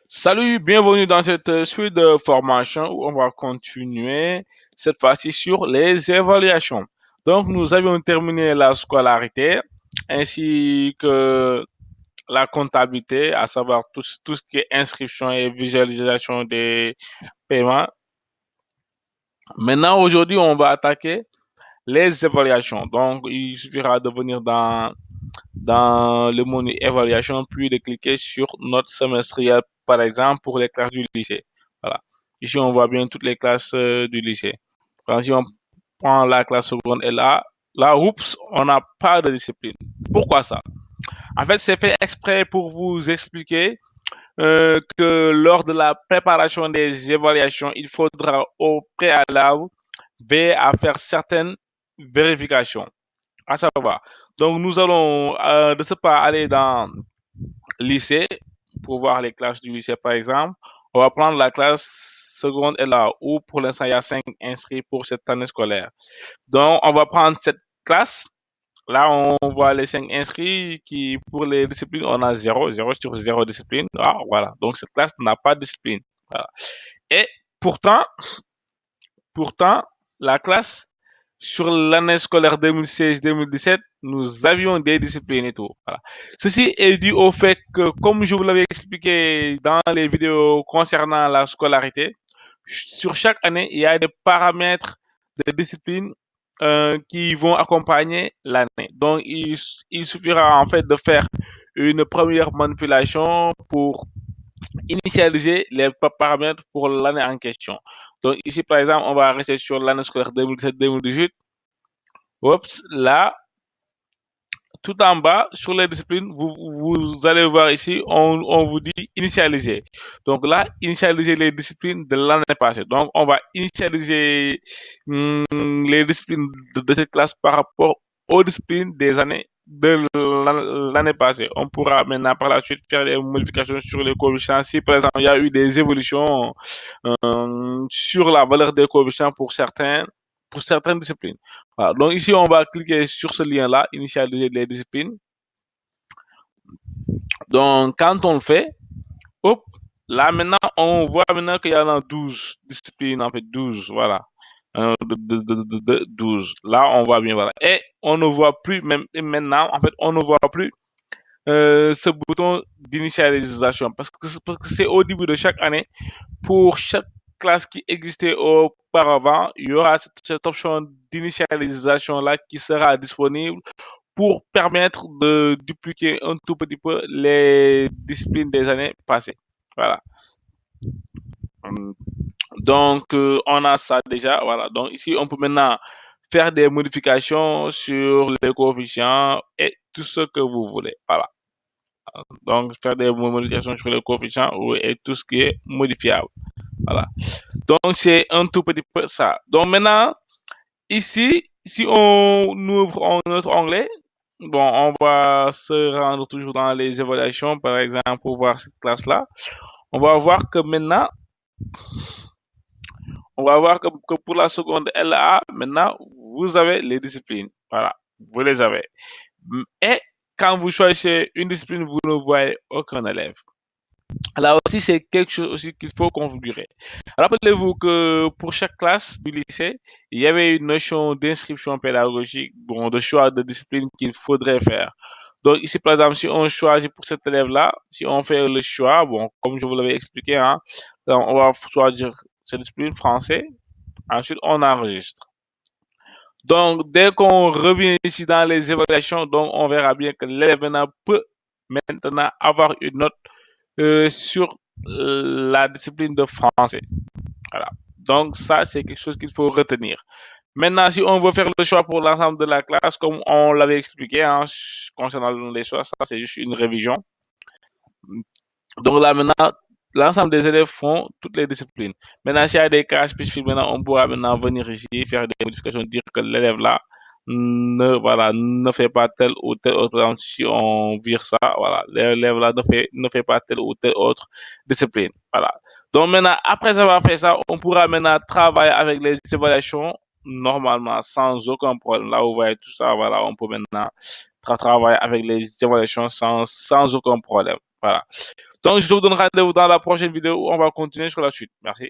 Salut, bienvenue dans cette suite de formation où on va continuer cette fois-ci sur les évaluations. Donc, nous avions terminé la scolarité ainsi que la comptabilité, à savoir tout ce qui est inscription et visualisation des paiements. Maintenant, aujourd'hui, on va attaquer les évaluations. Donc, il suffira de venir dans le menu évaluation, puis de cliquer sur note semestrielle, par exemple, pour les classes du lycée. Voilà. Ici, on voit bien toutes les classes du lycée. Quand si on prend la classe seconde et là, oups, on n'a pas de discipline. Pourquoi ça? En fait, c'est fait exprès pour vous expliquer que lors de la préparation des évaluations, il faudra au préalable veiller à faire certaines vérifications. À savoir. Donc, nous allons de ce pas aller dans lycée pour voir les classes du lycée, par exemple. On va prendre la classe seconde et là où pour l'instant il y a 5 inscrits pour cette année scolaire. Donc, on va prendre cette classe. Là, on voit les 5 inscrits qui, pour les disciplines, on a zéro sur zéro discipline. Ah, voilà. Donc, cette classe n'a pas de discipline. Voilà. Et pourtant, pourtant, la classe sur l'année scolaire 2016-2017, nous avions des disciplines et tout. Voilà. Ceci est dû au fait que, comme je vous l'avais expliqué dans les vidéos concernant la scolarité, sur chaque année, il y a des paramètres de discipline qui vont accompagner l'année. Donc, il suffira en fait de faire une première manipulation pour initialiser les paramètres pour l'année en question. Donc, ici, par exemple, on va rester sur l'année scolaire 2017-2018. Oups, là, tout en bas, sur les disciplines, vous allez voir ici, on vous dit initialiser. Donc là, initialiser les disciplines de l'année passée. Donc, on va initialiser les disciplines de cette classe par rapport aux disciplines des années de l'année passée. On pourra maintenant par la suite faire des modifications sur les coefficients. Si par exemple il y a eu des évolutions sur la valeur des coefficients pour certaines disciplines. Voilà. Donc ici, on va cliquer sur ce lien-là, initialiser les disciplines. Donc quand on le fait, hop, là maintenant, on voit maintenant qu'il y en a 12 disciplines, en fait 12, voilà. 12. Là, on voit bien, voilà. Et on ne voit plus, même maintenant, en fait, on ne voit plus ce bouton d'initialisation parce que c'est au début de chaque année pour chaque classe qui existait auparavant, il y aura cette option d'initialisation là qui sera disponible pour permettre de dupliquer un tout petit peu les disciplines des années passées. Voilà. Hum, Donc, on a ça déjà. Voilà. Donc, ici, on peut maintenant faire des modifications sur les coefficients et tout ce que vous voulez. Voilà. Donc, faire des modifications sur les coefficients et tout ce qui est modifiable. Voilà. Donc, c'est un tout petit peu ça. Donc, maintenant, ici, si on ouvre un autre onglet, bon, on va se rendre toujours dans les évaluations, par exemple, pour voir cette classe-là. On va voir que maintenant, on va voir que pour la seconde LA, maintenant, vous avez les disciplines. Voilà, vous les avez. Et quand vous choisissez une discipline, vous ne voyez aucun élève. Là aussi, c'est quelque chose aussi qu'il faut configurer. Rappelez-vous que pour chaque classe du lycée, il y avait une notion d'inscription pédagogique, bon, de choix de discipline qu'il faudrait faire. Donc ici, par exemple, si on choisit pour cet élève-là, si on fait le choix, bon, comme je vous l'avais expliqué, hein, donc on va choisir cette discipline français, ensuite on enregistre. Donc dès qu'on revient ici dans les évaluations, donc on verra bien que l'élève maintenant peut maintenant avoir une note sur la discipline de français. Voilà. Donc ça, c'est quelque chose qu'il faut retenir. Maintenant, si on veut faire le choix pour l'ensemble de la classe, comme on l'avait expliqué hein, concernant les choix, ça c'est juste une révision. Donc là maintenant, l'ensemble des élèves font toutes les disciplines. Maintenant, s'il y a des cas spécifiques, maintenant on pourra maintenant venir ici, faire des modifications, dire que l'élève là ne fait pas tel ou tel autre. Par exemple, si on vire ça, voilà, l'élève là ne fait pas telle ou telle autre discipline. Voilà. Donc maintenant, après avoir fait ça, on pourra maintenant travailler avec les évaluations normalement, sans aucun problème. Là, vous voyez tout ça, voilà, on peut maintenant travailler avec les évaluations sans aucun problème. Voilà. Donc, je vous donne rendez-vous dans la prochaine vidéo où on va continuer sur la suite. Merci.